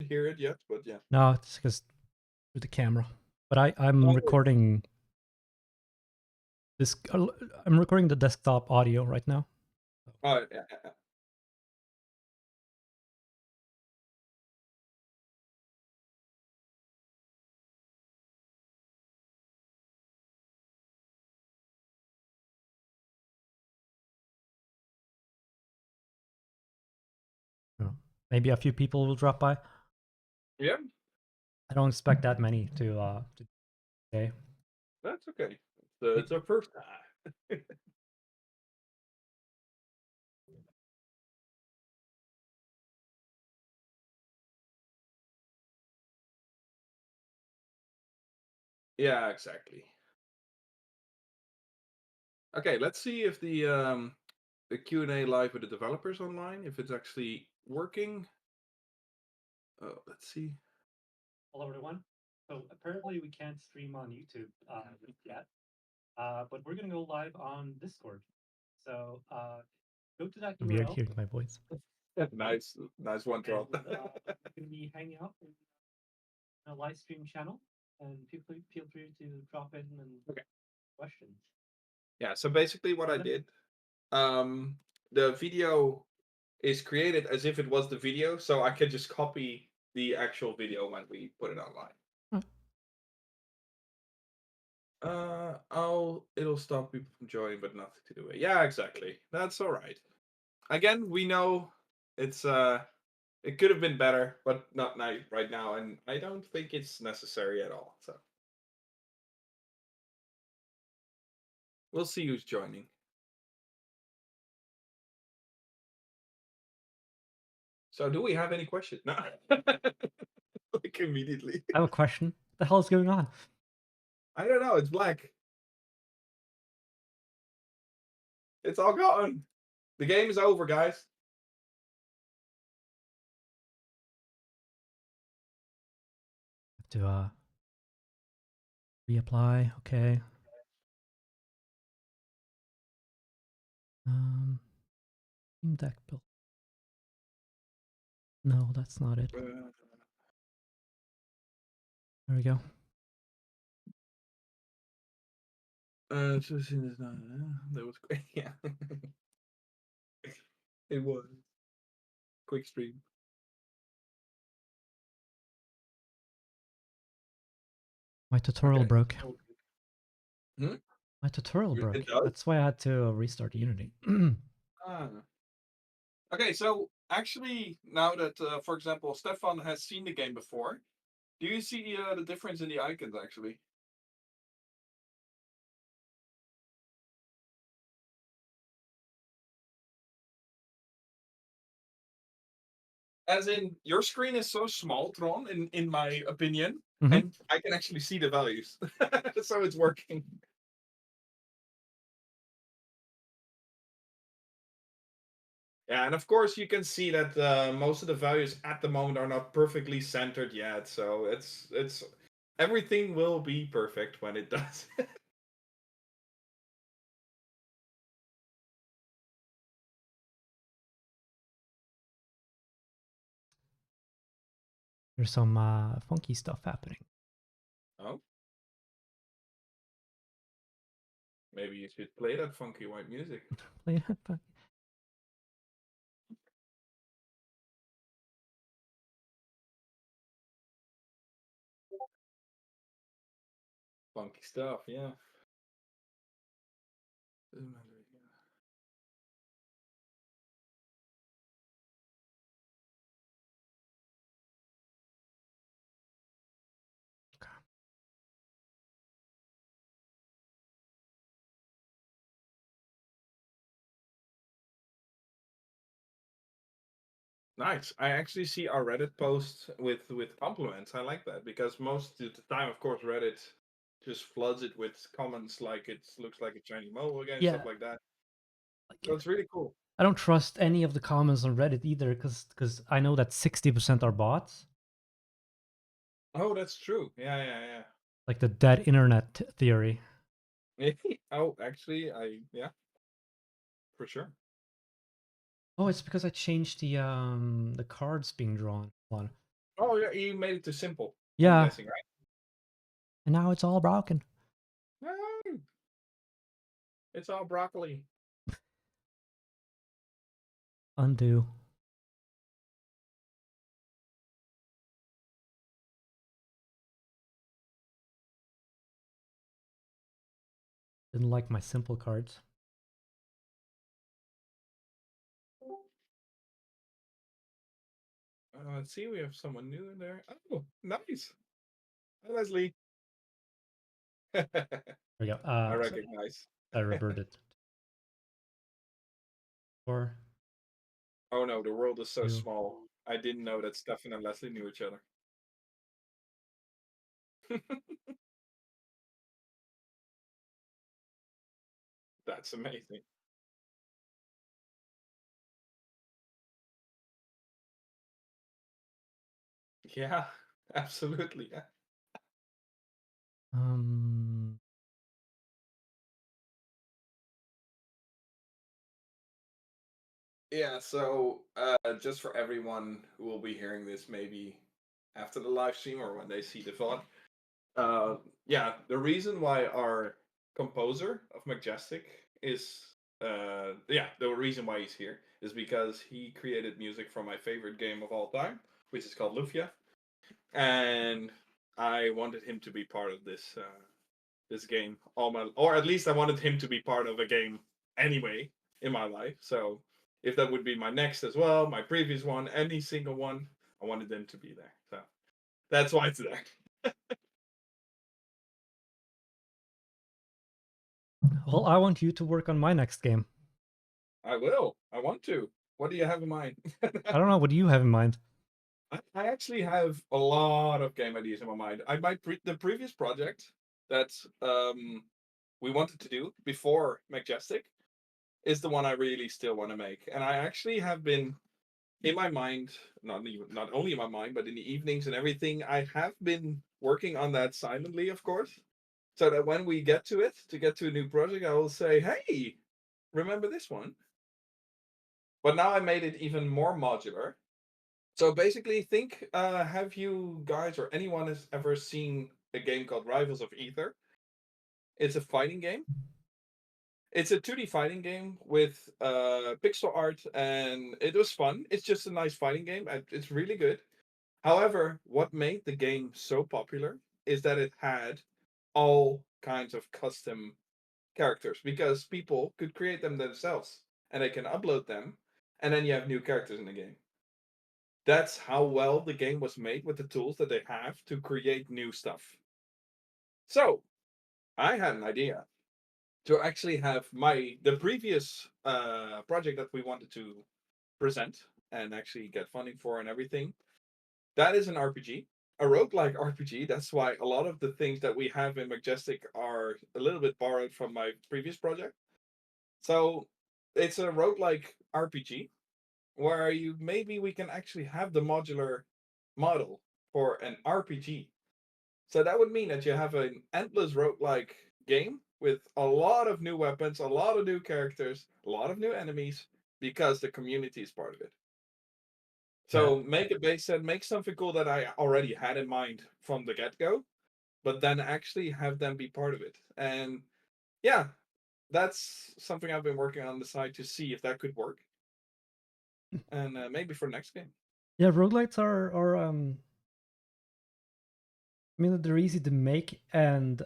hear it yet, but yeah. No, it's because through the camera. But I'm recording this. I'm recording the desktop audio right now. Oh, yeah. Maybe a few people will drop by. Yeah, I don't expect that many to today. that's okay. It's our first time. Yeah, exactly. Okay, let's see if the Q&A live with the developers online, if it's actually working. Let's see. Hello, everyone. So apparently we can't stream on YouTube yet, but we're gonna go live on Discord. So go to that URL. Weird hearing my voice. Nice one, Trond. We're gonna be hanging out in a live stream channel, and feel free to drop in and questions. Yeah, so basically what I did, the video is created as if it was the video, so I can just copy the actual video when we put it online. It'll stop people from joining, but nothing to do with it. Yeah, exactly. That's all right. Again, we know it's it could have been better, but not right now, and I don't think it's necessary at all. So we'll see who's joining. So, do we have any questions? No. Like immediately. I have a question. What the hell is going on? I don't know. It's black. It's all gone. The game is over, guys. Have to reapply. Okay. Team deck build. No, that's not it. There we go. That was great. Yeah. It was. Quick stream. My tutorial broke. Hmm? My tutorial broke. It does? That's why I had to restart Unity. Okay, so actually, now that, for example, Stefan has seen the game before, do you see the difference in the icons, actually? As in, your screen is so small, Tron, in my opinion, and I can actually see the values. So it's working. Yeah, and of course you can see that most of the values at the moment are not perfectly centered yet, so it's everything will be perfect when it does. There's some funky stuff happening. Oh. Maybe you should play that funky white music. Play that funky. Funky stuff, yeah. Nice. I actually see our Reddit post with compliments. I like that because most of the time, of course, Reddit just floods it with comments like it looks like a Chinese mobile game, stuff like that. So it's really cool. I don't trust any of the comments on Reddit either, because I know that 60% are bots. Oh, that's true. Yeah. Like the dead internet theory. Oh, actually, yeah, for sure. Oh, it's because I changed the cards being drawn. Hold on. Oh, yeah, you made it too simple. I'm Yeah. guessing, right? And now it's all broken. No, it's all broccoli. Undo. Didn't like my simple cards. Let's see, we have someone new in there. Oh, nice. Hi, Leslie. There we go. I So recognize. I reverted. Or Oh no, the world is so you. small. I didn't know that Stefan and Leslie knew each other. That's amazing. Yeah, absolutely. Yeah. Um. Yeah, so just for everyone who will be hearing this maybe after the live stream or when they see the VOD, yeah, the reason why our composer of Mechjestic is, yeah, the reason why he's here is because he created music for my favorite game of all time, which is called Lufia, and I wanted him to be part of this game or at least I wanted him to be part of a game anyway in my life. So if that would be my next as well, my previous one, any single one, I wanted them to be there. So that's why it's there. Well, I want you to work on my next game. I will. I want to. What do you have in mind? I don't know. What do you have in mind? I actually have a lot of game ideas in my mind. The previous project that we wanted to do before Mechjestic is the one I really still want to make, and I actually have been in my mind, not only in my mind, but in the evenings and everything. I have been working on that silently, of course, so that when we get to it, to get to a new project, I will say, "Hey, remember this one?" But now I made it even more modular. So basically, have you guys or anyone has ever seen a game called Rivals of Ether? It's a fighting game. It's a 2D fighting game with pixel art, and it was fun. It's just a nice fighting game. It's really good. However, what made the game so popular is that it had all kinds of custom characters because people could create them themselves and they can upload them, and then you have new characters in the game. That's how well the game was made with the tools that they have to create new stuff. So I had an idea to actually have the previous project that we wanted to present and actually get funding for and everything. That is an RPG, a roguelike RPG. That's why a lot of the things that we have in Mechjestic are a little bit borrowed from my previous project. So it's a roguelike RPG where we can actually have the modular model for an RPG. So that would mean that you have an endless roguelike game with a lot of new weapons, a lot of new characters, a lot of new enemies, because the community is part of it. So make a base set, make something cool that I already had in mind from the get-go, but then actually have them be part of it. And yeah, that's something I've been working on the side to see if that could work. And maybe for next game. Yeah, roguelites are I mean, they're easy to make, and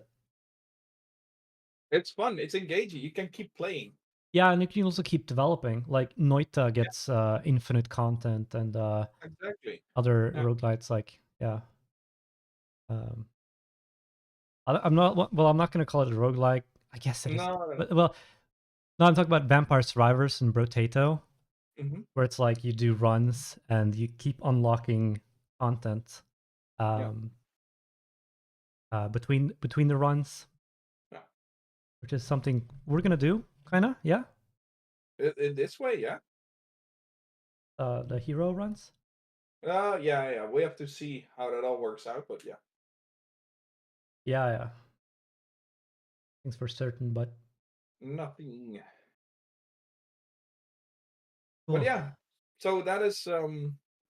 it's fun. It's engaging. You can keep playing. yeah, and you can also keep developing. Like Noita gets infinite content, and Exactly. other Yeah. roguelites like Um, I'm not well. I'm not going to call it a roguelike. I guess it is. No. But, well, no, I'm talking about Vampire Survivors and Brotato, Mm-hmm. where it's like you do runs and you keep unlocking content between the runs, which is something we're gonna do, kind of. Yeah. In this way, yeah. The hero runs. Yeah. We have to see how that all works out, but yeah. Yeah. Things for certain, but Nothing. cool. But yeah. So that is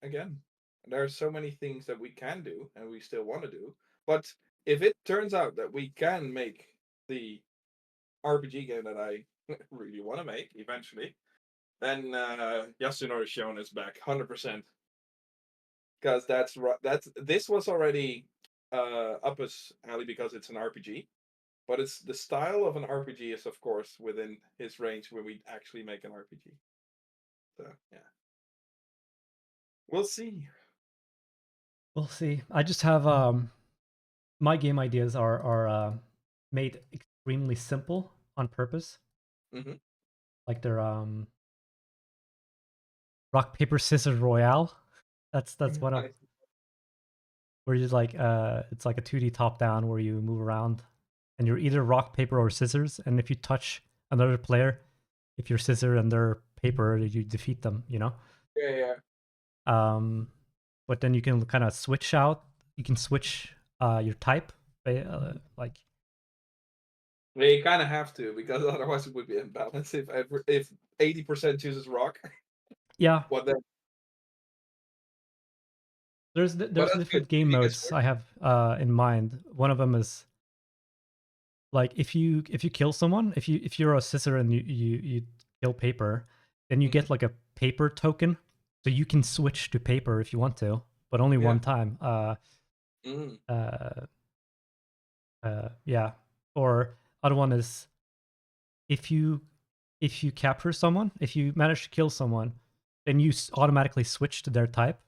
again There are so many things that we can do and we still want to do. But if it turns out that we can make the RPG game that I really want to make eventually, then Yasunori Shion is back 100%. Because this was already up his alley because it's an RPG. But it's the style of an RPG is of course within his range when we actually make an RPG. So yeah. We'll see. We'll see. I just have my game ideas are made extremely simple on purpose. Mm-hmm. Like they're rock paper scissors royale. That's one of where you like it's like a 2D top down where you move around and you're either rock paper or scissors, and if you touch another player, if you're scissor and they're paper, you defeat them. You know. Yeah. But then you can kind of switch out. You can switch your type, like. Yeah, you kind of have to because otherwise it would be imbalanced. If 80% chooses rock, Yeah. what then? There's different game modes I have in mind. One of them is like if you kill someone, if you're a scissor and you kill paper, then you get like a paper token, so you can switch to paper if you want to, but only one time. Yeah. Or other one is if you capture someone, if you manage to kill someone, then you automatically switch to their type.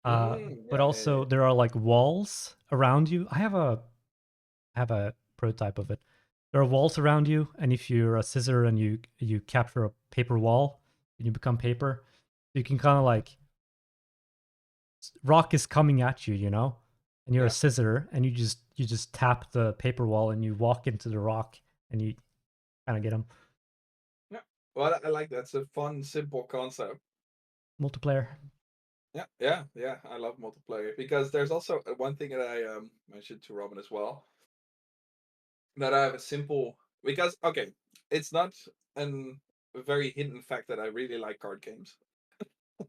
But also there are like walls around you. I have a prototype of it. There are walls around you, and if you're a scissor and you capture a paper wall, and you become paper, you can kind of like rock is coming at you, you know, and you're a scissor, and you just tap the paper wall, and you walk into the rock, and you kind of get them. Yeah, well, I like that. It's a fun, simple concept. Multiplayer. Yeah. I love multiplayer because there's also one thing that I mentioned to Robin as well. That I have a simple because okay, it's not a very hidden fact that I really like card games,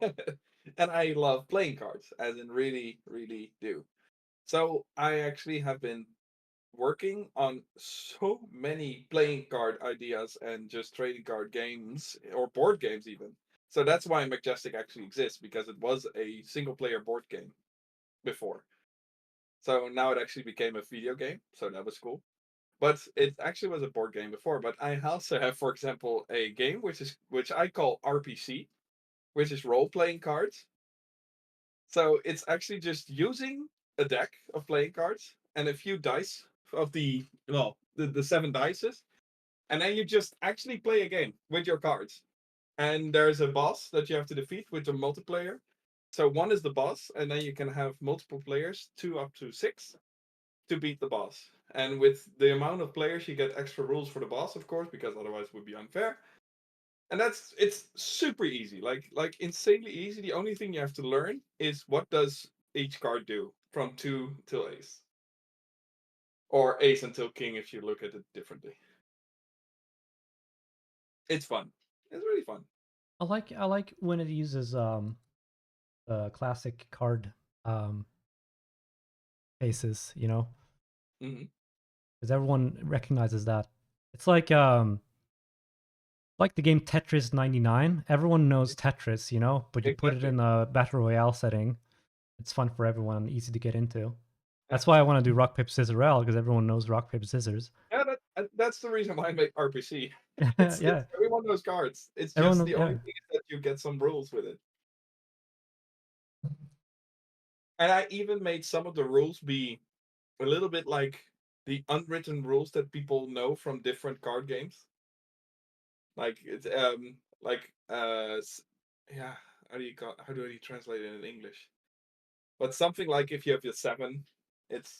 and I love playing cards, as in really, really do. So I actually have been working on so many playing card ideas and just trading card games or board games even. So that's why Mechjestic actually exists because it was a single player board game before. So now it actually became a video game, so that was cool. But it actually was a board game before. But I also have, for example, a game which I call RPC, which is role playing cards. So it's actually just using a deck of playing cards and a few dice of the seven dices, and then you just actually play a game with your cards. And there's a boss that you have to defeat with a multiplayer. So one is the boss, and then you can have multiple players, 2 up to 6, to beat the boss. And with the amount of players, you get extra rules for the boss, of course, because otherwise it would be unfair. And it's super easy, like insanely easy. The only thing you have to learn is what does each card do from 2 till ace, or ace until king if you look at it differently. It's fun. It's really fun. I like when it uses classic card faces, you know, because everyone recognizes that. It's like the game Tetris 99. Everyone knows Tetris, you know, but you put it in a battle royale setting. It's fun for everyone, easy to get into. That's why I want to do rock paper scissors royale, because everyone knows rock paper scissors. Yeah, that's the reason why I make RPC. Yeah, everyone knows cards. It's everyone just knows, the only thing is that you get some rules with it. And I even made some of the rules be a little bit like the unwritten rules that people know from different card games. Like it's yeah, how do you translate it in English? But something like if you have your 7,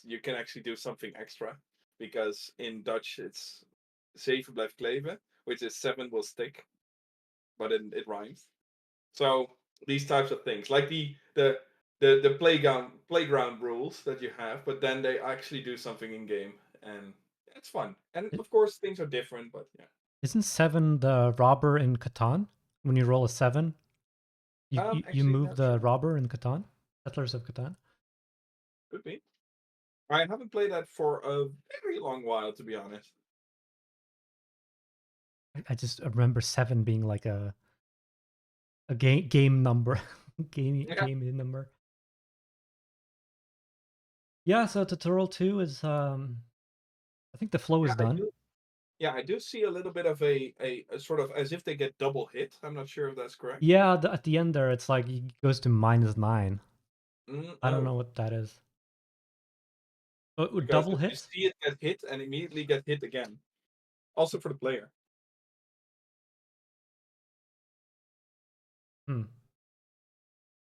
you can actually do something extra, because in Dutch it's 7 blijft kleven, which is 7 will stick, but it rhymes. So these types of things, like the playground rules that you have, but then they actually do something in game, and it's fun. And of course things are different, but yeah. Isn't 7 the robber in Catan? When you roll a 7, You move the robber in Catan? Settlers of Catan? Could be. I haven't played that for a very long while, to be honest. I just remember 7 being like a game number. game number. Yeah, so tutorial 2 is I think the flow is done. I do see a little bit of a sort of as if they get double hit. I'm not sure if that's correct. Yeah, at the end there, it's like it goes to -9. I don't know what that is. Oh, double hit? You see it get hit and immediately get hit again. Also for the player.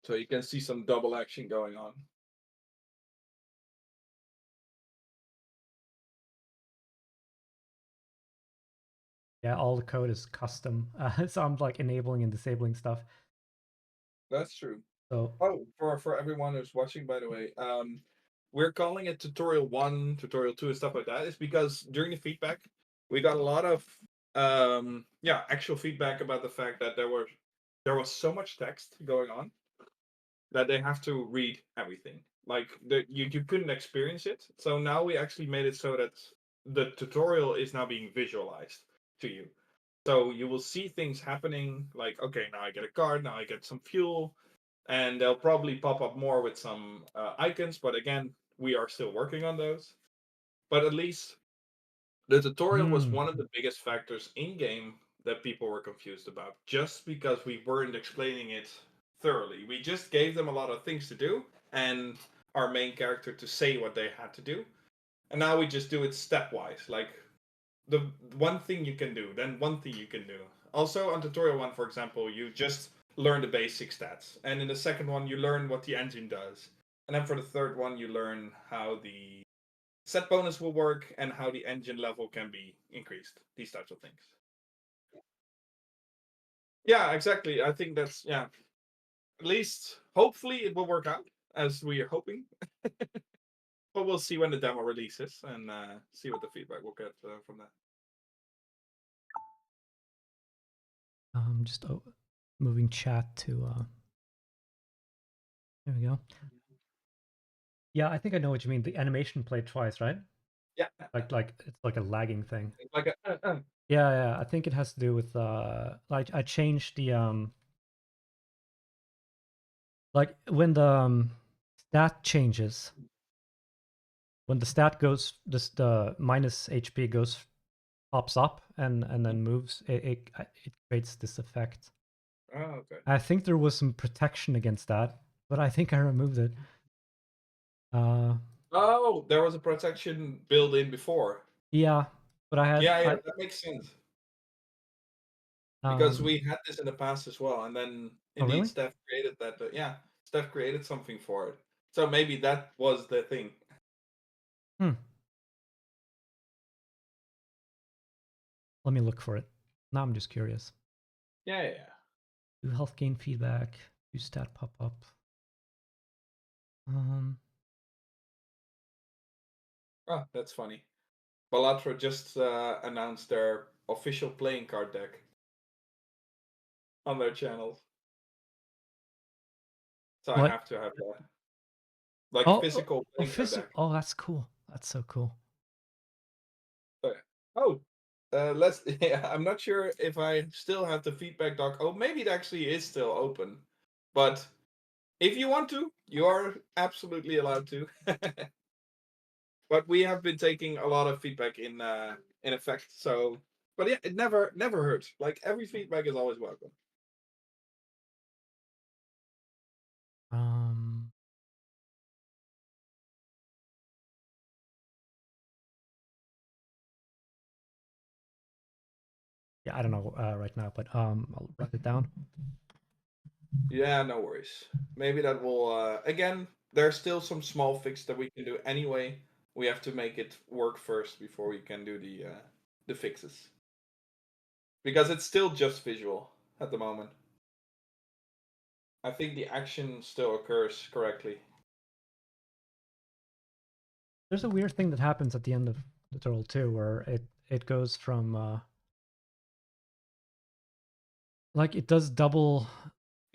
So you can see some double action going on. Yeah, all the code is custom. So I'm like enabling and disabling stuff. That's true. So for everyone who's watching, by the way, we're calling it tutorial 1, tutorial 2, and stuff like that. It's because during the feedback, we got a lot of actual feedback about the fact that there was so much text going on that they have to read everything. Like you couldn't experience it. So now we actually made it so that the tutorial is now being visualized to you. So you will see things happening like, okay, now I get a card, now I get some fuel, and they'll probably pop up more with some icons. But again, we are still working on those. But at least the tutorial was one of the biggest factors in game that people were confused about, just because we weren't explaining it thoroughly. We just gave them a lot of things to do and our main character to say what they had to do. And now we just do it stepwise. Like the one thing you can do, then one thing you can do. Also on tutorial 1, for example, you just learn the basic stats. And in the second one, you learn what the engine does. And then for the third one, you learn how the set bonus will work and how the engine level can be increased. These types of things. Yeah, exactly. I think that's, at least hopefully it will work out as we are hoping. But we'll see when the demo releases and see what the feedback we'll get from that. Just moving chat to there we go. Yeah, I think I know what you mean. The animation played twice, right? Yeah. Like it's like a lagging thing. Like a Yeah, I think it has to do with like I changed the like when the stat changes. When the stat goes, the minus HP pops up and then moves. It creates this effect. Oh, okay. I think there was some protection against that, but I think I removed it. Oh, there was a protection built in before. Yeah, but I had. Yeah, that makes sense. Because we had this in the past as well, and then indeed really? Steph created that. Steph created something for it. So maybe that was the thing. Let me look for it. Now I'm just curious. Yeah. Do health gain feedback. Do stat pop up. Oh, that's funny. Balatro just announced their official playing card deck on their channels. So what? I have to have that. Like physical playing card deck. Oh, that's cool. That's so cool. Let's. Yeah, I'm not sure if I still have the feedback doc. Oh, maybe it actually is still open. But if you want to, you are absolutely allowed to. But we have been taking a lot of feedback in effect. So, but yeah, it never hurts. Like every feedback is always welcome. Yeah, I don't know right now, but I'll write it down. Yeah, no worries. Maybe that will again. There's still some small fix that we can do anyway. We have to make it work first before we can do the fixes. Because it's still just visual at the moment. I think the action still occurs correctly. There's a weird thing that happens at the end of tutorial 2 where it goes from like it does double.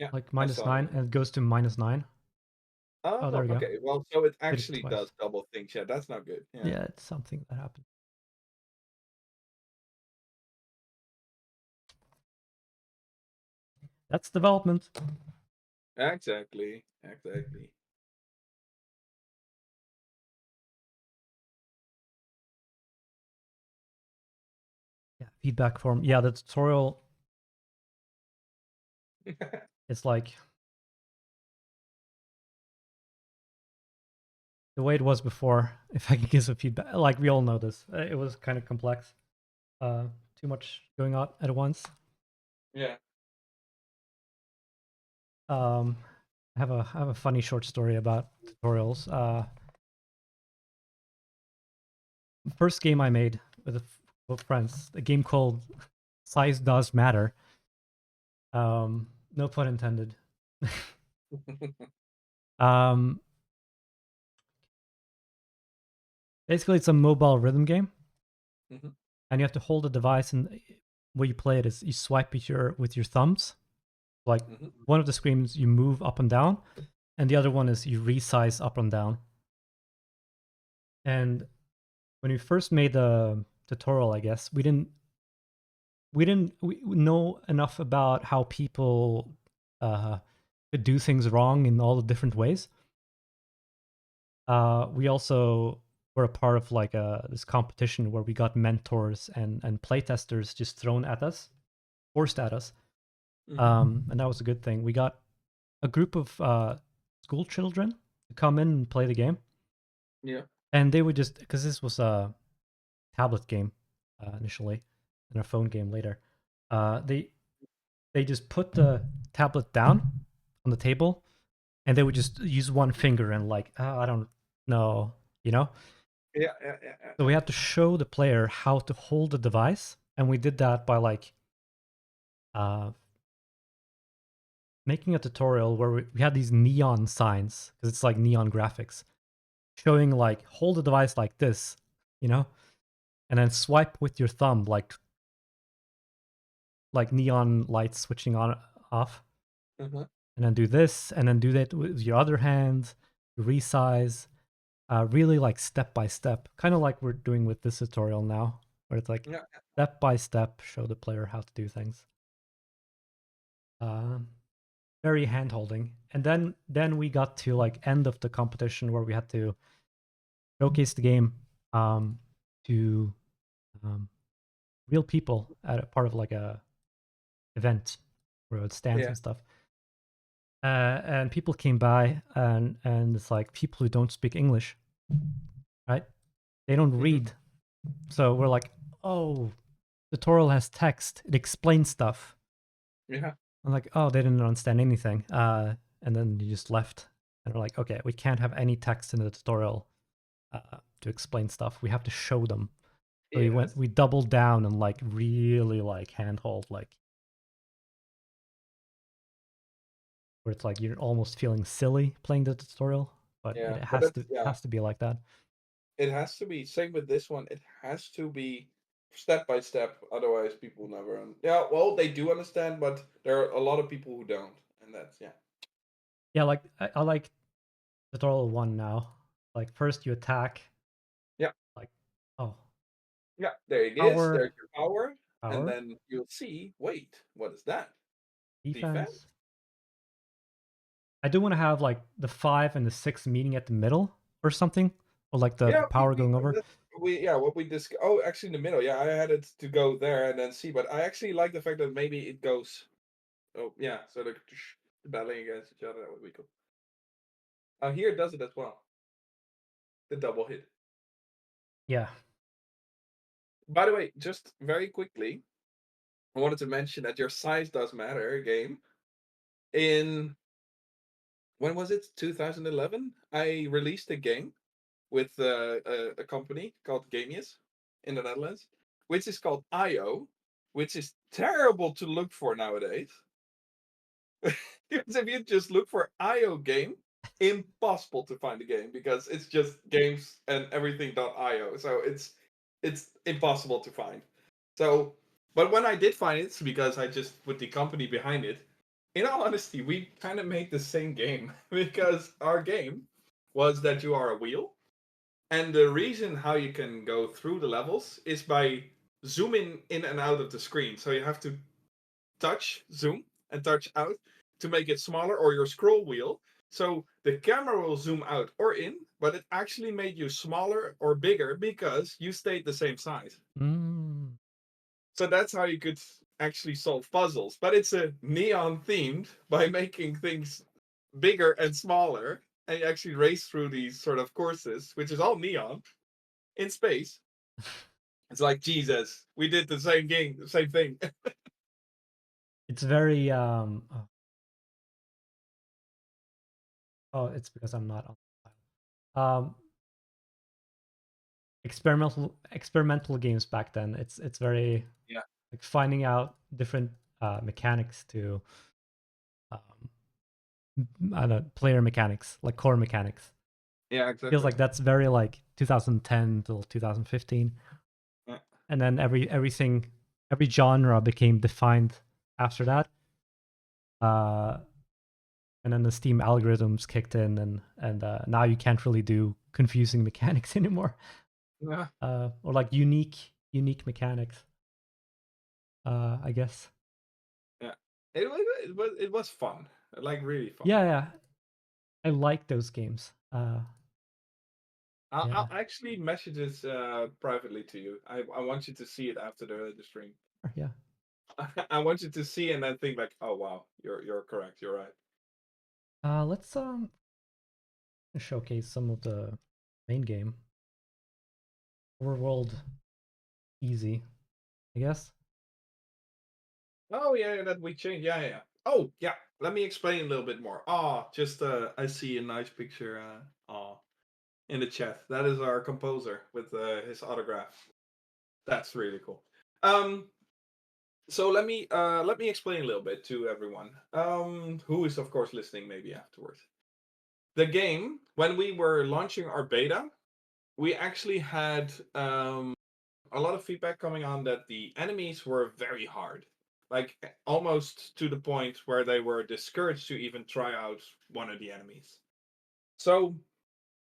Yeah. Like -9, and it goes to -9. Oh, there we go. Okay. Well, so it Did it actually twice. does double things. Yeah, that's not good. Yeah. Yeah, it's something that happened. That's development. Exactly. Exactly. Yeah, feedback form. Yeah, the tutorial is like the way it was before. If I can give some feedback, like we all know this, it was kind of complex. Too much going on at once. Yeah. I have a funny short story about tutorials. First game I made with friends, a game called Size Does Matter. No pun intended. Basically, it's a mobile rhythm game, and you have to hold a device, and way you play it is you swipe with your thumbs. Like one of the screens you move up and down, and the other one is you resize up and down. And when we first made the tutorial, I guess we didn't know enough about how people could do things wrong in all the different ways. We also were a part of like this competition where we got mentors and playtesters just thrown at us, forced at us, and that was a good thing. We got a group of school children to come in and play the game. Yeah. And they would just, because this was a tablet game initially and a phone game later, they just put the tablet down on the table, and they would just use one finger and like, I don't know, you know? Yeah. So we had to show the player how to hold the device, and we did that by like making a tutorial where we had these neon signs, because it's like neon graphics, showing like hold the device like this, you know, and then swipe with your thumb like neon lights switching on off, and then do this, and then do that with your other hand, resize, really like step by step, kind of like we're doing with this tutorial now, where it's like step by step, show the player how to do things. Very hand holding, and then we got to like end of the competition where we had to showcase the game to real people at a part of like a event where it stands and stuff. And people came by, and it's like people who don't speak English, right? They don't read. So we're like, oh, the tutorial has text. It explains stuff. Yeah. I'm like, oh, they didn't understand anything. And then you just left. And we're like, okay, we can't have any text in the tutorial to explain stuff. We have to show them. So we doubled down and like really like handhold, like where it's like you're almost feeling silly playing the tutorial, but it has to be like that. It has to be. Same with this one. It has to be step by step. Otherwise, people never. Yeah, well, they do understand, but there are a lot of people who don't, and that's Yeah, like I like tutorial 1 now. Like first you attack. Yeah. Like, oh. Yeah, there it is. There's your power, and then you'll see. Wait, what is that? Defense. I do want to have like the 5 and the 6 meeting at the middle or something, or like the power going over. What we discussed. Oh, actually, in the middle. Yeah, I had it to go there and then see, but I actually like the fact that maybe it goes. Oh, yeah. So they're battling against each other. That would be cool. Here it does it as well. The double hit. Yeah. By the way, just very quickly, I wanted to mention that your size does matter game. In when was it? 2011. I released a game with a company called Gamius in the Netherlands, which is called IO, which is terrible to look for nowadays. Because if you just look for IO game, impossible to find a game because it's just games and everything.io. So it's impossible to find. So, but when I did find it, it's because I just put the company behind it. in all honesty, we kind of made the same game because our game was that you are a wheel, and the reason how you can go through the levels is by zooming in and out of the screen. So you have to touch, zoom, and touch out to make it smaller, or your scroll wheel. So the camera will zoom out or in, but it actually made you smaller or bigger because you stayed the same size. Mm. So that's how you could actually solve puzzles. But it's a neon themed by making things bigger and smaller, and you actually race through these sort of courses, which is all neon in space. It's like, Jesus, we did the same game, the same thing. It's very oh, it's because I'm not on experimental games back then. It's very like finding out different mechanics to I don't know, player mechanics, like core mechanics. Yeah, exactly. Feels like that's very like 2010 till 2015. Yeah. And then every genre became defined after that. And then the Steam algorithms kicked in, and now you can't really do confusing mechanics anymore. Yeah. Or like unique mechanics. I guess. Yeah, it was fun, like really fun. Yeah. I like those games. I'll actually message this privately to you. I want you to see it after the stream. Yeah. I want you to see and then think like, oh wow, you're correct, you're right. Let's showcase some of the main game. Overworld easy, I guess. Oh yeah, that we changed. Yeah. Oh yeah, let me explain a little bit more. Just I see a nice picture. In the chat. That is our composer with his autograph. That's really cool. So let me explain a little bit to everyone who is of course listening maybe afterwards. The game, when we were launching our beta, we actually had a lot of feedback coming on that the enemies were very hard, like almost to the point where they were discouraged to even try out one of the enemies. So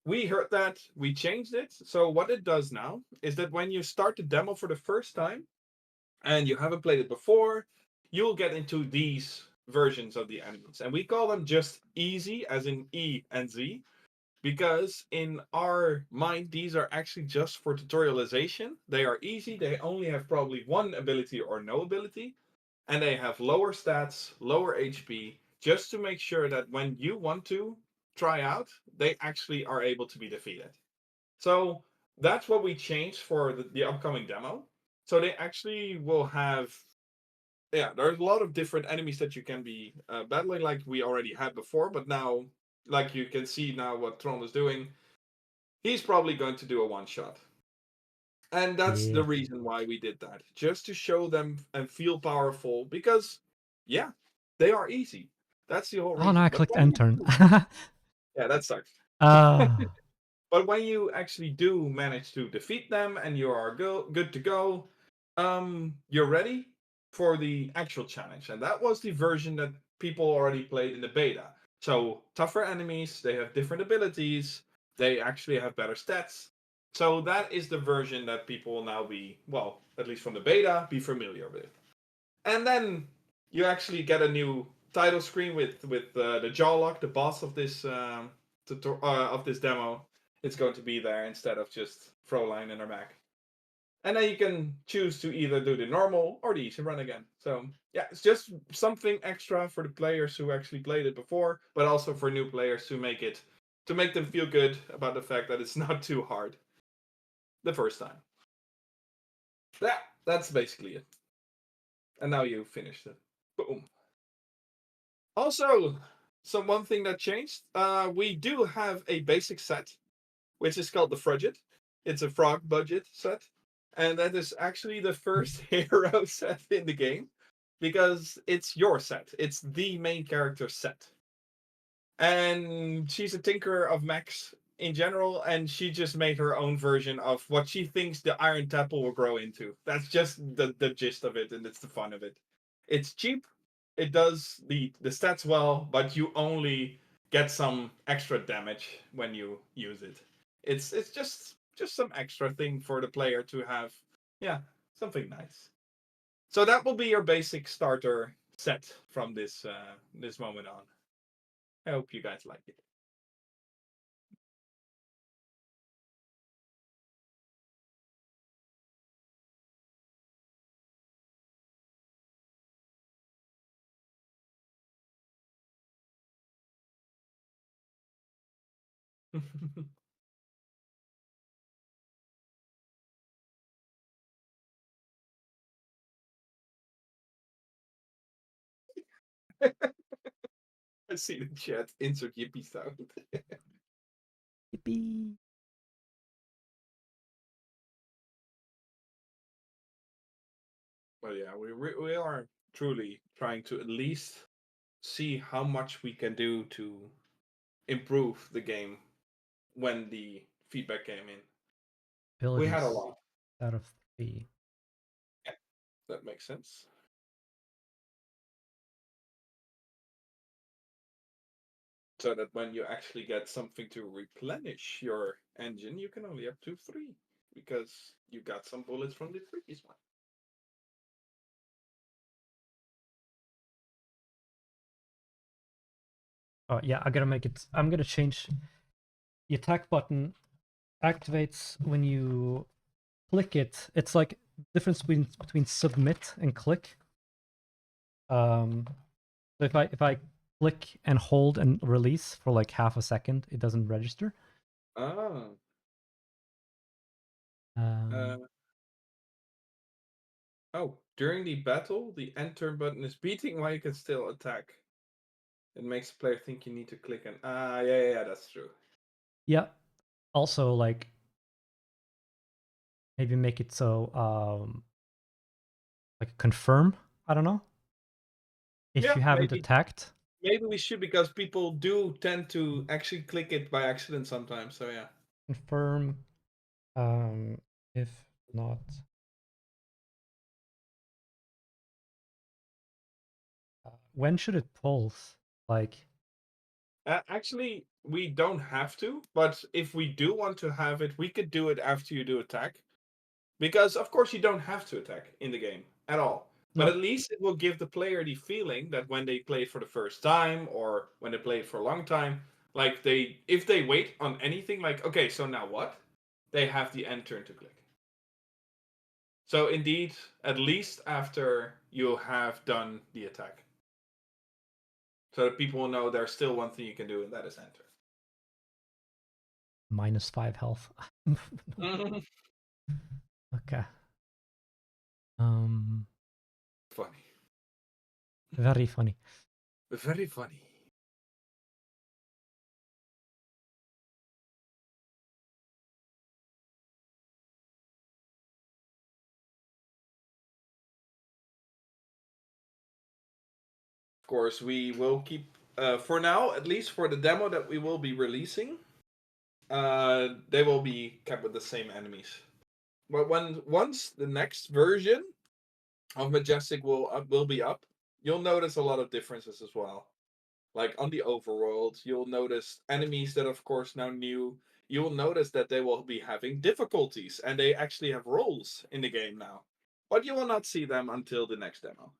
we heard that, we changed it. So what it does now is that when you start the demo for the first time and you haven't played it before, you'll get into these versions of the enemies. And we call them just easy, as in E and Z, because in our mind, these are actually just for tutorialization. They are easy. They only have probably one ability or no ability. And they have lower stats, lower HP, just to make sure that when you want to try out, they actually are able to be defeated. So that's what we changed for the upcoming demo. So they actually will have, there's a lot of different enemies that you can be battling like we already had before, but now, like you can see now what Trond is doing, he's probably going to do a one-shot. And that's the reason why we did that. Just to show them and feel powerful, because, yeah, they are easy. That's the whole reason. Oh, no, I clicked enter. Yeah, that sucks. But when you actually do manage to defeat them and you are good to go, you're ready for the actual challenge. And that was the version that people already played in the beta. So tougher enemies, they have different abilities, they actually have better stats. So that is the version that people will now be, well, at least from the beta, be familiar with. And then you actually get a new title screen with the Jawlock, the boss of this demo. It's going to be there instead of just Froline and her mech. And then you can choose to either do the normal or the easy run again. So yeah, it's just something extra for the players who actually played it before, but also for new players to make them feel good about the fact that it's not too hard the first time. Yeah, that's basically it. And now you finished it. Boom. Also, one thing that changed, we do have a basic set, which is called the Frudget. It's a frog budget set. And that is actually the first hero set in the game, because it's your set. It's the main character set. And she's a tinkerer of mechs in general, and she just made her own version of what she thinks the Iron Temple will grow into. That's just the gist of it, and it's the fun of it. It's cheap, it does the stats well, but you only get some extra damage when you use it. It's just some extra thing for the player to have. Yeah, something nice. So that will be your basic starter set from this this moment on. I hope you guys like it. I see the chat. Insert yippee sound. Yippee. Well, yeah, we are truly trying to at least see how much we can do to improve the game when the feedback came in. We had a lot. Out of 3. Yeah, that makes sense. So that when you actually get something to replenish your engine, you can only have 2-3 because you got some bullets from the previous one. Oh yeah, I gotta make it. I'm gonna change the attack button. Activates when you click it. It's like difference between submit and click. So if I click and hold and release for like half a second, it doesn't register. Ah. Oh, during the battle, the enter button is beating while you can still attack. It makes the player think you need to click and yeah, that's true. Yeah. Also, like maybe make it so like confirm. I don't know. If Yeah, you haven't attacked. Maybe we should, because people do tend to actually click it by accident sometimes. So yeah. Confirm. If not. When should it pulse? Like. Actually, we don't have to, but if we do want to have it, we could do it after you do attack. Because, of course, you don't have to attack in the game at all. But No. at least it will give the player the feeling that when they play it for the first time or when they play it for a long time, like if they wait on anything, like, okay, so now what? They have the end turn to click. So indeed, at least after you have done the attack. So that people will know there's still one thing you can do, and that is enter. -5 health. Okay. Funny. Very funny. Very funny. Of course, we will keep, for now, at least for the demo that we will be releasing, they will be kept with the same enemies. But once the next version of Mechjestic will be up, you'll notice a lot of differences as well. Like on the overworld, you'll notice enemies that, of course, now new. You'll notice that they will be having difficulties, and they actually have roles in the game now. But you will not see them until the next demo.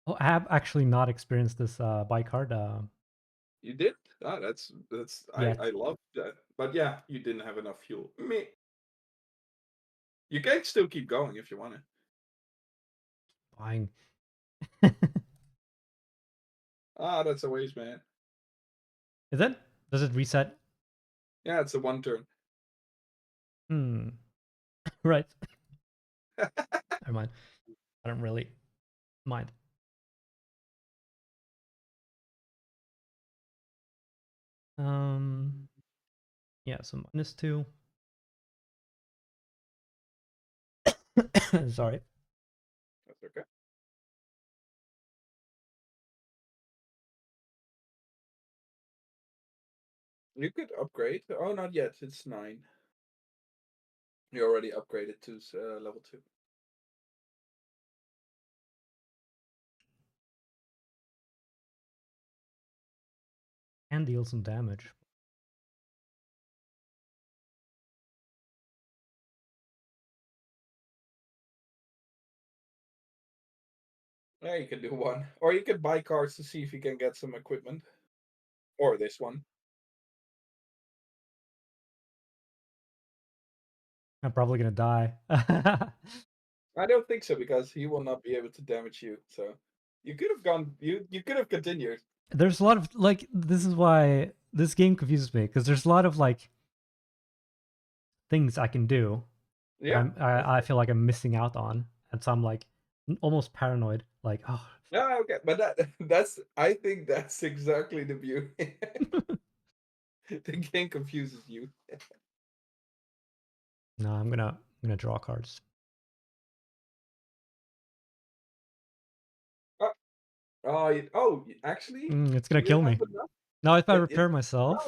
Oh, I have actually not experienced this by card. You did? Ah, that's Yet. I love that. But yeah, you didn't have enough fuel. Me. You can still keep going if you want to. Fine. Ah, that's a waste, man. Is it? Does it reset? Yeah, it's a one turn. Right. Never mind. I don't really mind. Yeah, so -2. Sorry. That's okay. You could upgrade. Oh, not yet. It's 9. You already upgraded to level 2. Can deal some damage. Yeah, you can do one. Or you could buy cards to see if you can get some equipment. Or this one. I'm probably gonna die. I don't think so, because he will not be able to damage you. So you could have gone. You could have continued. There's a lot of like. This is why this game confuses me, because there's a lot of like things I can do. Yeah. I feel like I'm missing out on, and so I'm like almost paranoid. Like, oh. No, okay, but that's I think that's exactly the beauty. The game confuses you. No, I'm gonna draw cards. Actually, It's gonna do you kill have me. enough? Now, if I It repair myself,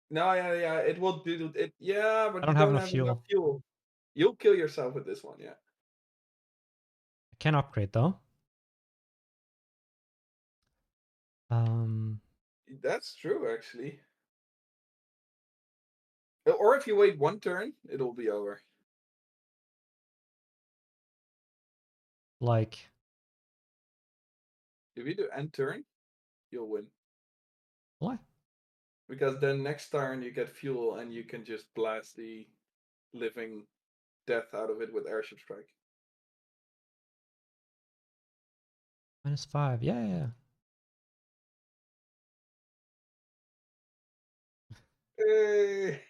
no, yeah, it will do it. Yeah, but I you don't have don't enough have enough fuel. fuel. You'll kill yourself with this one, yeah. I can upgrade though. That's true, actually. Or if you wait one turn, it'll be over. Like, If you do end turn, you'll win. what? Because then next turn you get fuel and you can just blast the living death out of it with airship strike. -5. Yeah. Hey!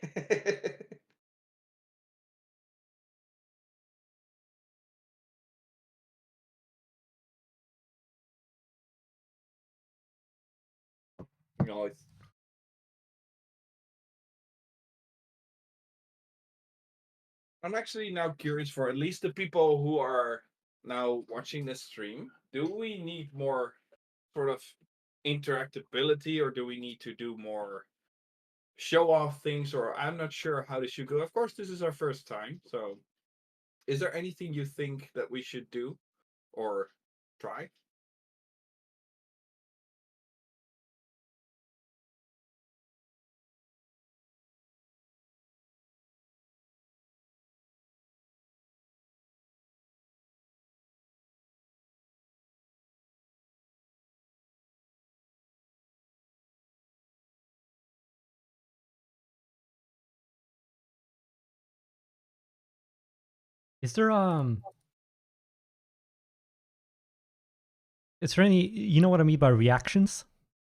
Nice. I'm actually now curious for at least the people who are now watching this stream. Do we need more sort of interactability, or do we need to do more show off things? Or I'm not sure how this should go. Of course, this is our first time. So, is there anything you think that we should do or try? Is there Is there any? You know what I mean by reactions?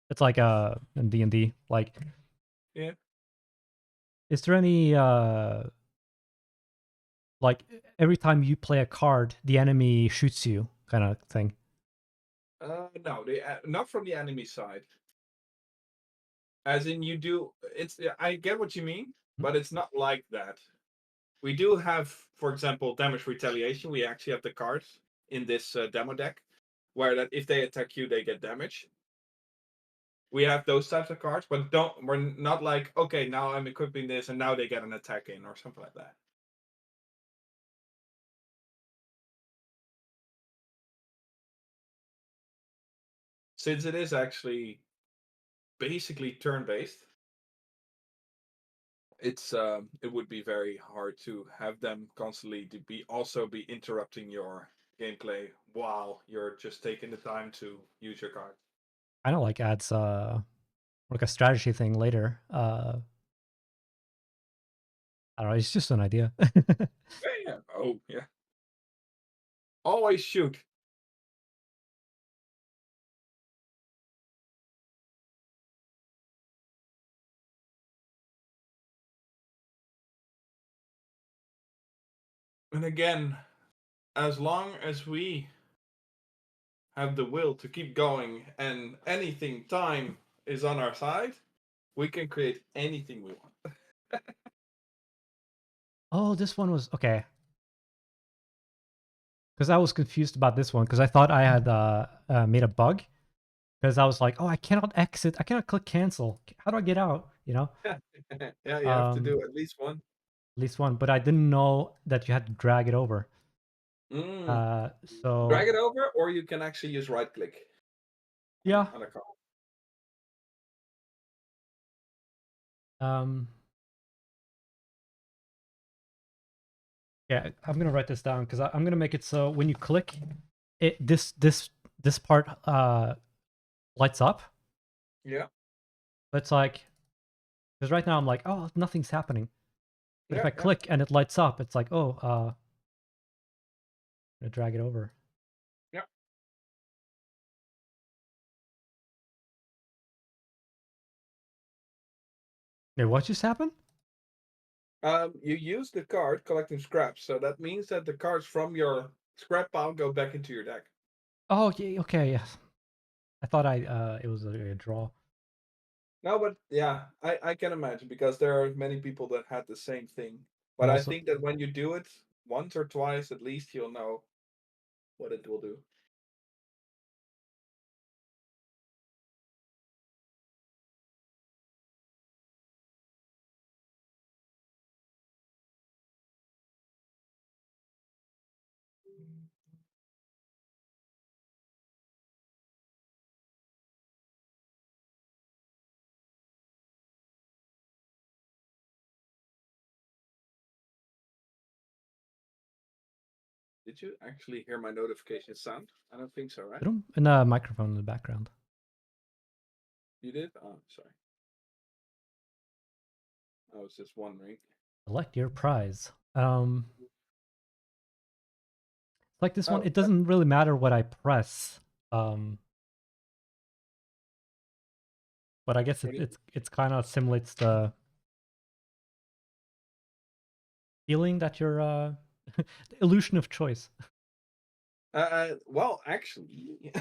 It's like in D&D. Like, Yeah. is there any like every time you play a card, the enemy shoots you kind of thing? No, not from the enemy side. As in, you do. It's. I get what you mean, but it's not like that. We do have, for example, damage retaliation. We actually have the cards in this demo deck, where that if they attack you, they get damage. We have those types of cards, but we're not like, okay, now I'm equipping this and now they get an attack in or something like that. Since it is actually basically turn-based, it would be very hard to have them constantly to be interrupting your gameplay while you're just taking the time to use your card. I don't like adds like a strategy thing later. I don't know. It's just an idea. Yeah. Oh, yeah. Always shoot. And again, as long as we have the will to keep going and anything time is on our side, we can create anything we want. Oh, this one was okay. Because I was confused about this one because I thought I had made a bug. Because I was like, oh, I cannot exit. I cannot click cancel. How do I get out? You know? Yeah, you have to do at least one. At least one. But I didn't know that you had to drag it over. So drag it over, or you can actually use right click. Yeah. On a card. Yeah, I'm gonna write this down because I'm gonna make it so when you click it, this part lights up. Yeah. But it's like, because right now I'm like, oh, nothing's happening. But if Yeah, I click and it lights up, it's like, oh, I'm gonna drag it over. Yeah. Wait, what just happened? You use the card collecting scraps, so that means that the cards from your scrap pile go back into your deck. Oh, yeah, okay, yes. I thought it was a draw. No, but yeah, I can imagine because there are many people that had the same thing. But I think that when you do it once or twice, at least you'll know what it will do. Did you actually hear my notification sound? I don't think so, right? And a microphone in the background. You did? Oh, sorry. I was just wondering. Select your prize. Like this one, Oh, it doesn't really matter what I press. But I guess it's kind of simulates the feeling that you're the illusion of choice. Well, actually,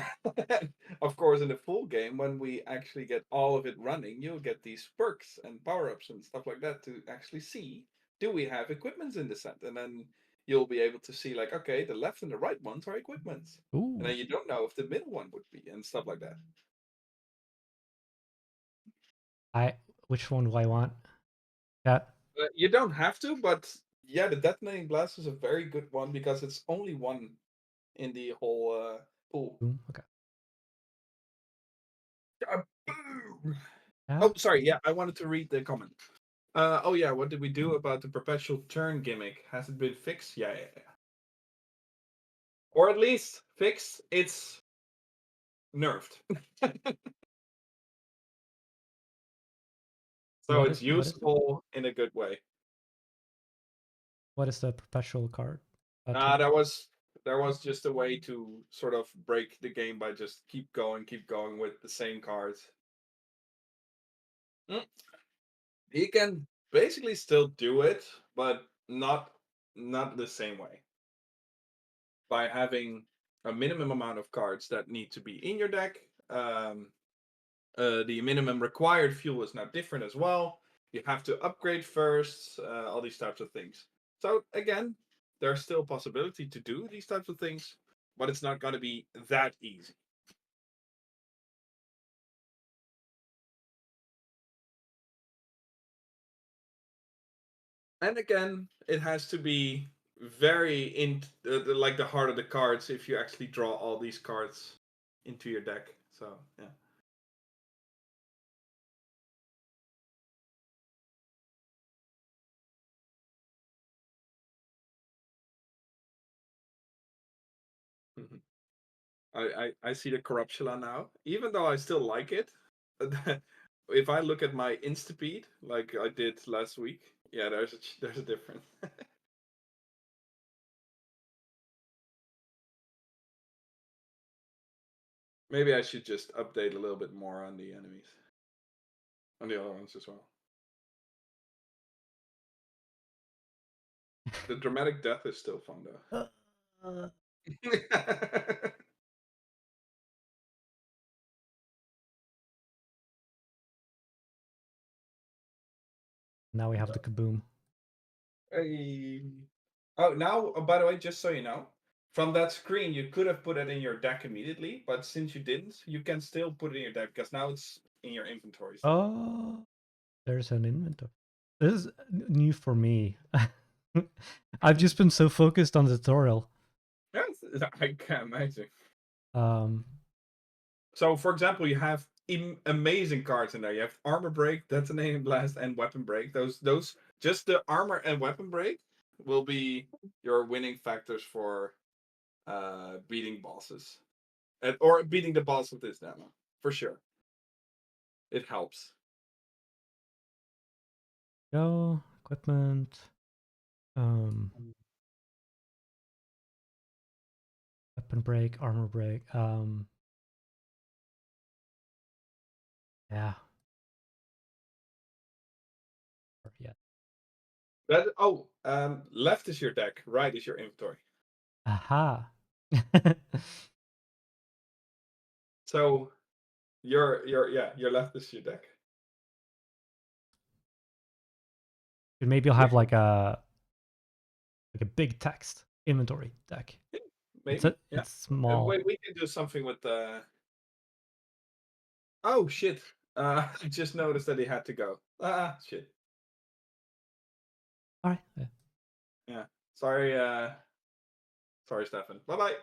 of course, in the full game, when we actually get all of it running, you'll get these perks and power-ups and stuff like that to actually see, do we have equipments in the set? And then you'll be able to see, like, okay, the left and the right ones are equipments. Ooh. And then you don't know if the middle one would be, and stuff like that. Which one do I want? Yeah. You don't have to, but yeah, the detonating blast is a very good one because it's only one in the whole pool. Boom. Okay. Boom! Yeah. Oh, sorry. Yeah, I wanted to read the comment. Oh yeah, what did we do about the perpetual turn gimmick? Has it been fixed? Yeah. Or at least fixed. It's nerfed. So it's useful in a good way. What is the perpetual card? There was just a way to sort of break the game by just keep going with the same cards. You can basically still do it, but not the same way. By having a minimum amount of cards that need to be in your deck. The minimum required fuel is now different as well. You have to upgrade first, all these types of things. So again, there's still possibility to do these types of things, but it's not going to be that easy. And again, it has to be very in like the heart of the cards if you actually draw all these cards into your deck. So yeah. I see the Corruptula now, even though I still like it. If I look at my Instapeed, like I did last week, yeah, there's a difference. Maybe I should just update a little bit more on the enemies, on the other ones as well. The dramatic death is still fun though. Now we have the kaboom. Hey. Oh, now, by the way, just so you know, from that screen, you could have put it in your deck immediately, but since you didn't, you can still put it in your deck because now it's in your inventory. Still. Oh, there's an inventory. This is new for me. I've just been so focused on the tutorial. Yes, I can imagine. So, for example, you have amazing cards in there. You have Armor Break, Detonating Blast, and Weapon Break. Those just the armor and weapon break will be your winning factors for beating bosses. Or beating the boss of this demo. For sure. It helps. Go, equipment. Weapon break, armor break. Yeah. Yeah. Left is your deck, right is your inventory. Aha. So your left is your deck. Maybe you'll have like a big text inventory deck. Maybe. It's small. We can do something with the. Oh shit! I just noticed that he had to go. Shit. All right. Yeah. Sorry. Sorry, Stefan. Bye bye.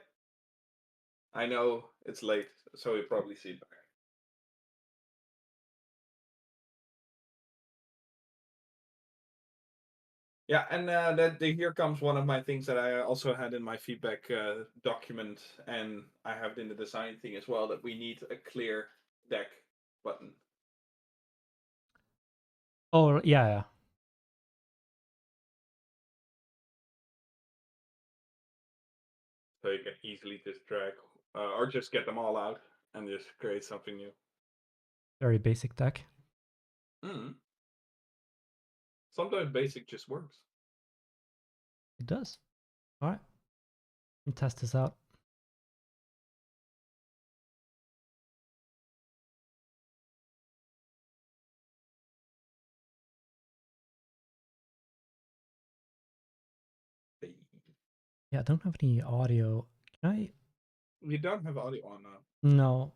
I know it's late, so we probably see it back. Yeah, and here comes one of my things that I also had in my feedback document, and I have it in the design thing as well, that we need a clear deck button. Oh, yeah. So you can easily just drag, or just get them all out and just create something new. Very basic deck. Sometimes basic just works. It does. All right. Let me test this out. Yeah, I don't have any audio. Can I? You don't have audio on now. No.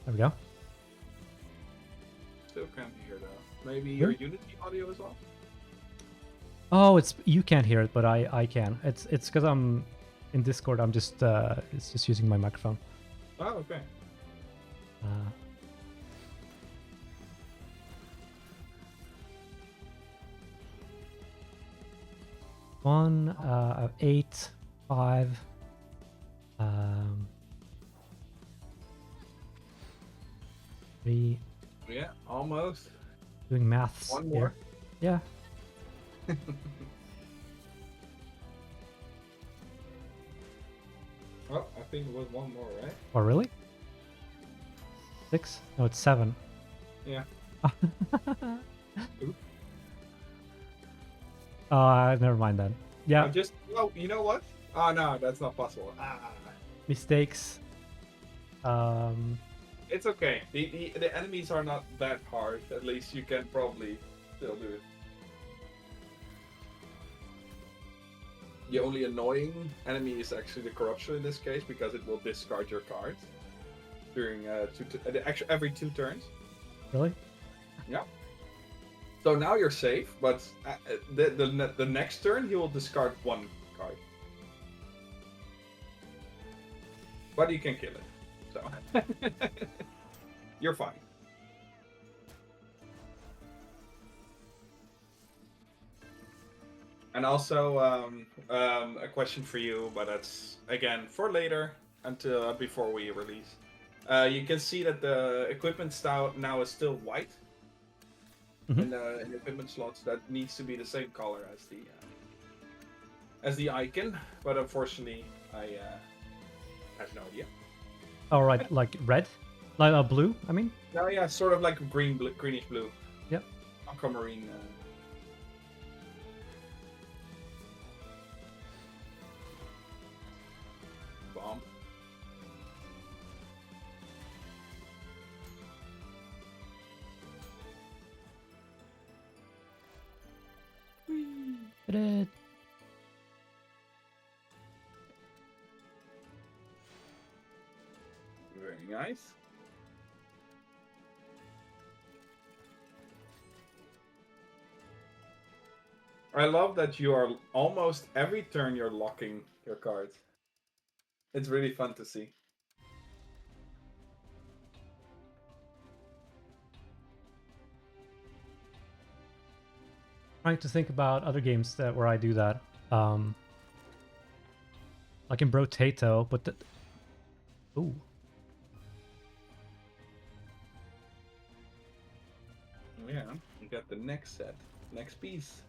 There we go. Still can't hear that. Maybe your Unity audio is off? Oh, you can't hear it, but I can. It's because I'm in Discord. I'm just it's just using my microphone. Oh, okay. One, 8, 5. 3. Yeah, almost. Doing maths. One more. Here. Yeah. Oh, I think it was one more, right? Oh, really? 6? No, it's 7. Yeah. Never mind then. Yeah. You know what? Oh no, that's not possible. Mistakes. It's okay. The enemies are not that hard. At least you can probably still do it. The only annoying enemy is actually the corruption in this case, because it will discard your cards during every 2 turns. Really? Yeah. So now you're safe, but the next turn he will discard 1 card. But you can kill it. So you're fine. And also a question for you, but that's again for later, until before we release. You can see that the equipment style now is still white. In the equipment slots. That needs to be the same color as the icon, but unfortunately I have no idea. Oh, right, like red? Like blue, I mean? No, yeah, sort of like greenish blue. Yep. Aquamarine. Bomb. Did it? Very nice. I love that you are almost every turn you're locking your cards. It's really fun to see. Trying to think about other games where I do that. Like in Brotato, but ooh. Yeah, you got the next set. Next piece.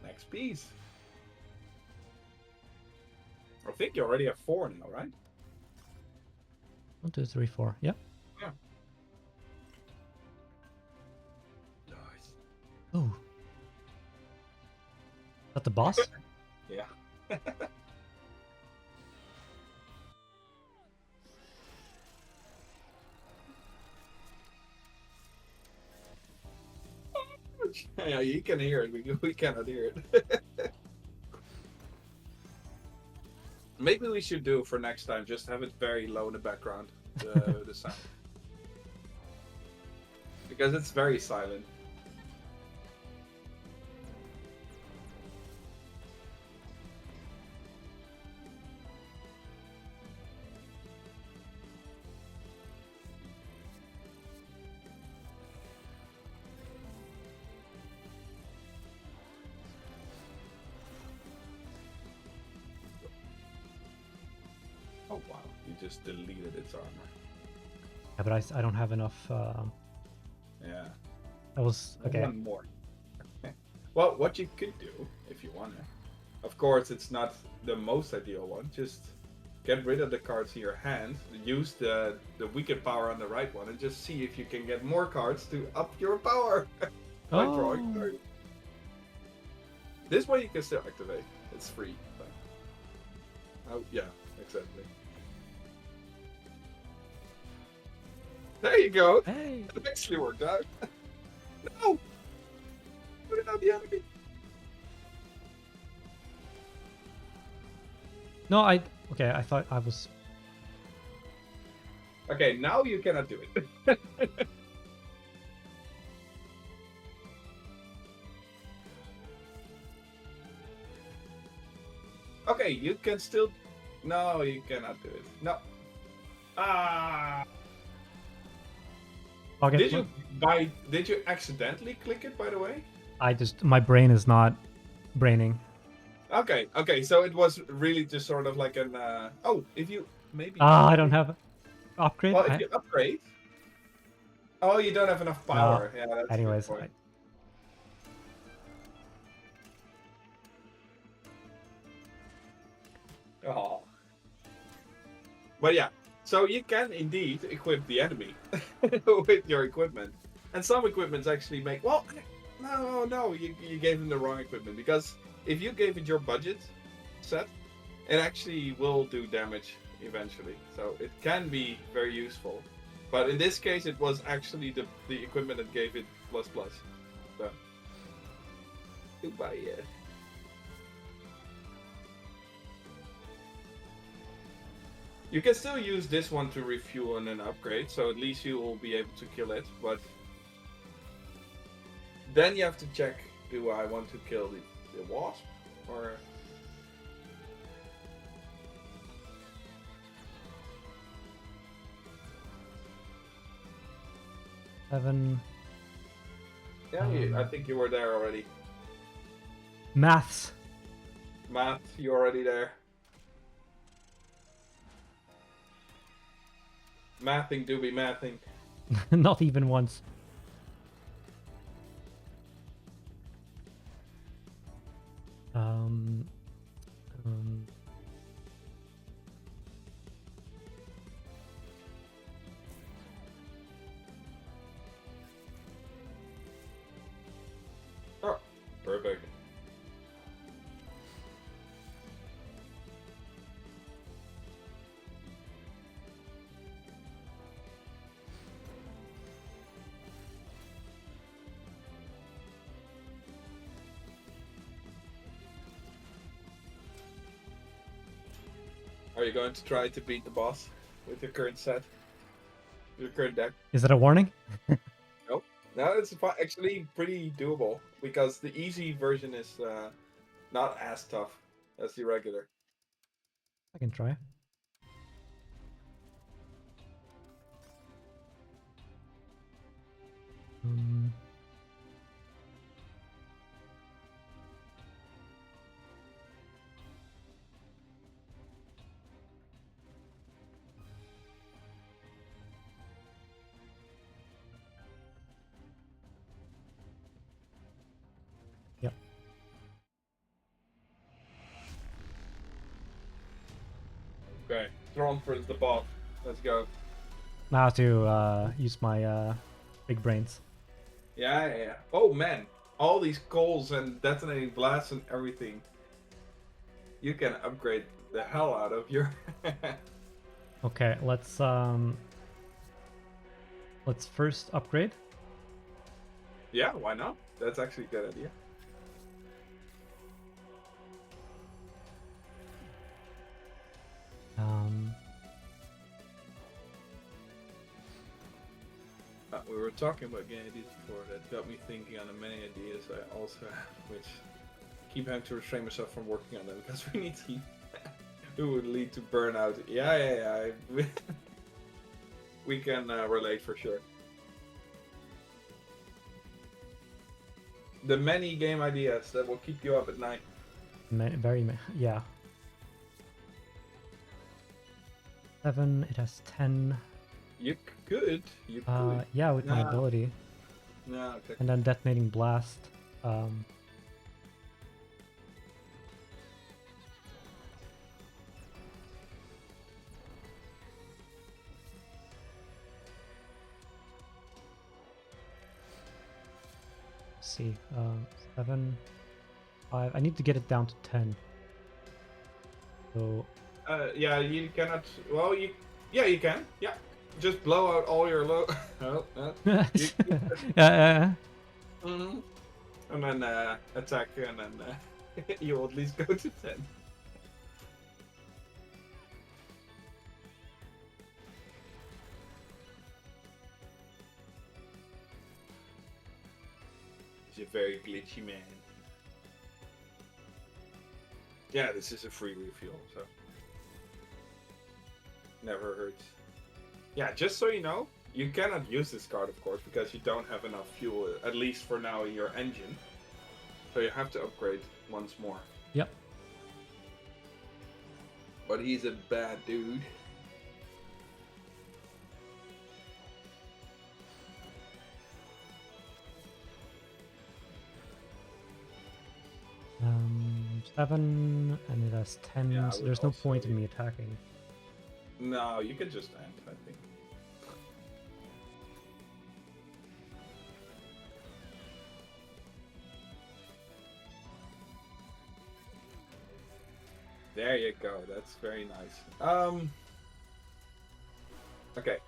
Next piece. I think you already have 4 now, right? 1, 2, 3, 4. Yep. Yeah. Nice. Oh. Is that the boss? Yeah. Yeah, you can hear it. We cannot hear it. Maybe we should do for next time. Just have it very low in the background, the sound, because it's very silent. Oh wow, you just deleted its armor. Yeah, but I don't have enough. Yeah. That was okay. One more. Well, what you could do, if you want to, of course, it's not the most ideal one. Just get rid of the cards in your hand, use the wicked power on the right one, and just see if you can get more cards to up your power by drawing cards. This way you can still activate. It's free. But... Oh, yeah, exactly. There you go. Hey. It actually worked out. No! Put it on the enemy. No, okay, I thought I was... Okay, now you cannot do it. Okay, you can still... No, you cannot do it. No. Ah! Okay, Did you accidentally click it, by the way? My brain is not braining. Okay, so it was really just sort of like an... Oh, if you... Maybe... I don't have... Upgrade? Well, if you upgrade... Oh, you don't have enough power. No. Yeah, that's anyways, a good point. Oh. But yeah, so you can indeed equip the enemy with your equipment. And some equipments actually make... Well, no, you gave him the wrong equipment. Because if you gave it your budget set, it actually will do damage eventually. So it can be very useful. But in this case, it was actually the equipment that gave it ++. So, goodbye, yeah. You can still use this one to refuel and then upgrade, so at least you will be able to kill it, but then you have to check, do I want to kill the wasp, or... Seven... Yeah, I think you were there already. Maths. Matt, you're already there. Mathing do be mathing. Not even once. Oh, perfect. Are you going to try to beat the boss with your current set? Your current deck? Is that a warning? Nope. No, it's actually pretty doable. because the easy version is not as tough as the regular. I can try. Yep. Okay, Trond for the boss. Let's go. Now to use my big brains. Yeah. Oh man, all these coals and detonating blasts and everything. You can upgrade the hell out of your. Okay, let's first upgrade. Yeah, why not? That's actually a good idea. We were talking about game ideas before. That got me thinking on the many ideas I also have, which keep having to restrain myself from working on them because we need to. It would lead to burnout. Yeah. We can relate for sure. The many game ideas that will keep you up at night. Yeah. 7. It has 10. You could. Yeah, with my ability. No, okay. And then detonating blast. See, 7, 5. I need to get it down to 10. So. Yeah, you cannot. Well, yeah, you can. Yeah, just blow out all your low. Yeah. Mm-hmm. And then attack, and then you'll at least go to 10. He's a very glitchy man. Yeah, this is a free refuel, so never hurts. Yeah, just so you know, you cannot use this card, of course, because you don't have enough fuel, at least for now, in your engine. So you have to upgrade once more. Yep. But he's a bad dude. Um, 7, and it has 10, Yeah, so there's no point in me attacking. No, you can just end, I think. There you go, that's very nice. Okay.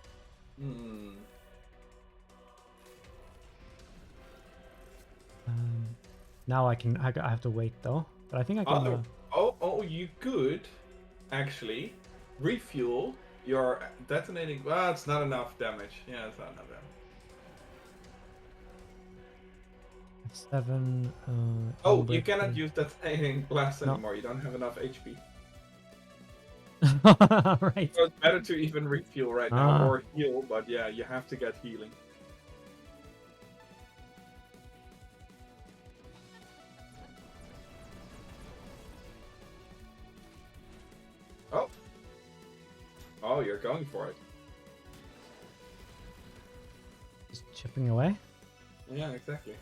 Now I have to wait though, but I think I can. Oh, you could actually refuel your detonating. Well, it's not enough damage. Yeah, it's not enough damage. 7. Oh, you cannot use detonating blast anymore. You don't have enough HP. Right. So it's better to even refuel right now or heal, but yeah, you have to get healing. Oh, you're going for it. Just chipping away? Yeah, exactly.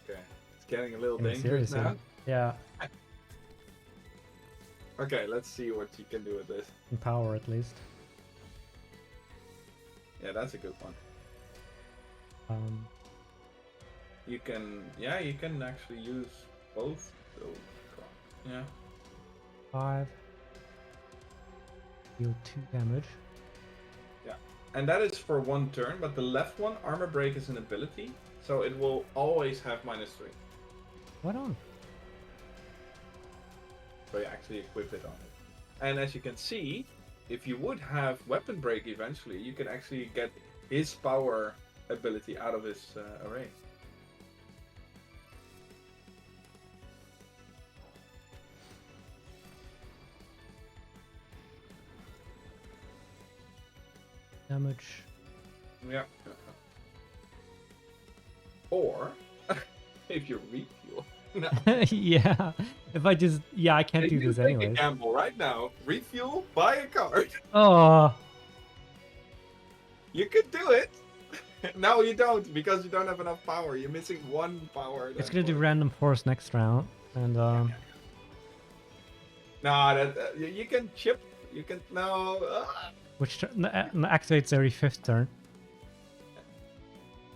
Okay, it's getting a little dangerous now. Yeah. Okay, let's see what you can do with this. In power, at least. Yeah, that's a good one. You can actually use both those. Yeah. 5. Deal 2 damage. Yeah, and that is for one turn, but the left one, armor break, is an ability, so it will always have -3. What on? So you actually equip it on it. And as you can see, if you would have weapon break eventually, you can actually get his power ability out of his array. Damage. Yeah. Or if you refuel. No. Yeah. If I just I can't If do you this take anyways. a gamble right now, refuel, buy a card. Oh. You could do it. No, you don't, because you don't have enough power. You're missing 1 power. It's gonna do random force next round, and No, that you can chip. You can which activates every 5th turn.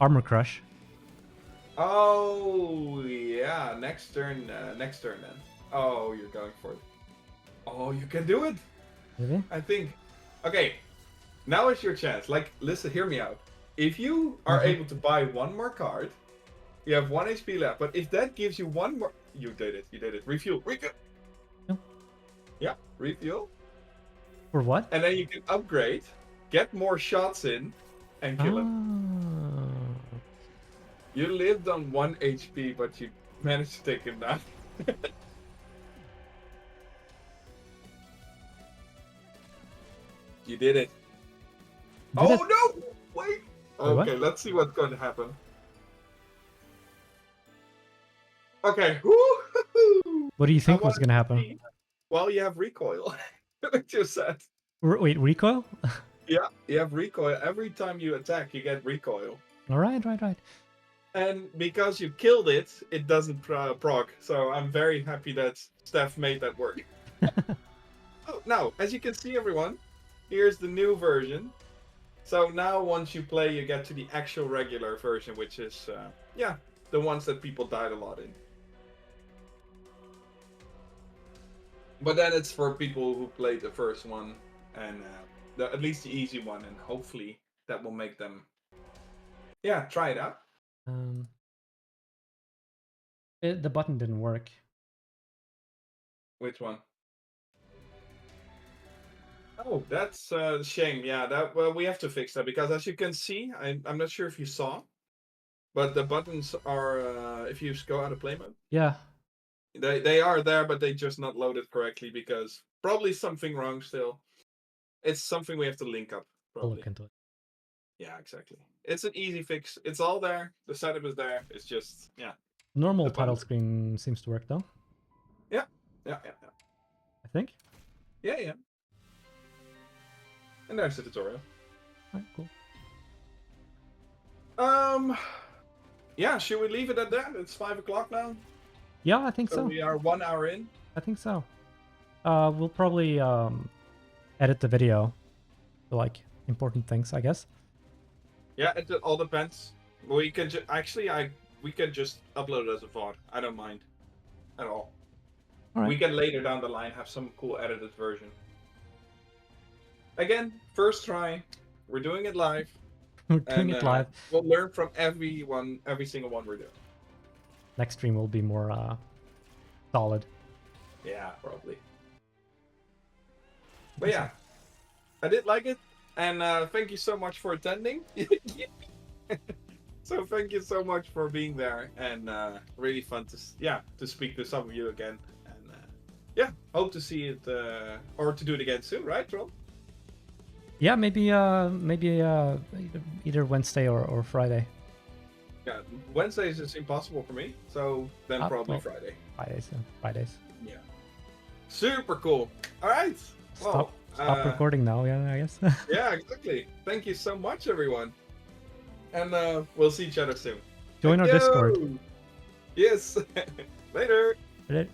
Armor Crush. Oh yeah, next turn then. Oh, you're going for it. Oh, you can do it. Maybe? I think. Okay, now is your chance. Like, listen, hear me out. If you are able to buy 1 more card, you have 1 HP left. But if that gives you 1 more, you did it. Refuel. No. Yeah, refuel. For what? And then you can upgrade, get more shots in, and kill him. You lived on 1 HP, but you managed to take him down. You did it. No! Wait! Okay, let's see what's going to happen. Okay. What do you think was going to happen? Well, you have recoil. Like you said. Wait, recoil? Yeah, you have recoil. Every time you attack, you get recoil. Right. And because you killed it, it doesn't proc. So I'm very happy that Steph made that work. Oh, now, as you can see, everyone, here's the new version. So now once you play, you get to the actual regular version, which is, the ones that people died a lot in. But then it's for people who played the first one, and at least the easy one, and hopefully that will make them, try it out. The button didn't work. Which one? Oh, that's a shame. Yeah, we have to fix that, because as you can see, I'm not sure if you saw, but the buttons are if you go out of play mode. Yeah. They are there, but they just not loaded correctly, because probably something wrong still. It's something we have to link up. Probably. I'll look into it. Yeah, exactly. It's an easy fix. It's all there. The setup is there. It's just Normal title screen seems to work though. Yeah. I think. Yeah. And there's the tutorial. Alright, cool. Yeah, should we leave it at that? It's 5 o'clock now. Yeah, I think so. We are 1 hour in. I think so. We'll probably edit the video for like important things, I guess. Yeah, it all depends. We can we can just upload it as a VOD. I don't mind at all. All right. We can later down the line have some cool edited version. Again, first try. We're doing it live. We're doing it live. We'll learn from every single one we're doing. Next stream will be more solid. Yeah, probably. But yeah, I did like it, and thank you so much for attending. So thank you so much for being there, and really fun to speak to some of you again, and hope to see it or to do it again soon, right, Trond? Yeah, maybe either Wednesday or Friday. Yeah, Wednesdays is impossible for me, so then probably Friday. Fridays. Yeah. Super cool. All right. Stop recording now, I guess. Yeah, exactly. Thank you so much, everyone. And we'll see each other soon. Join our Discord. Yes. Later. Later.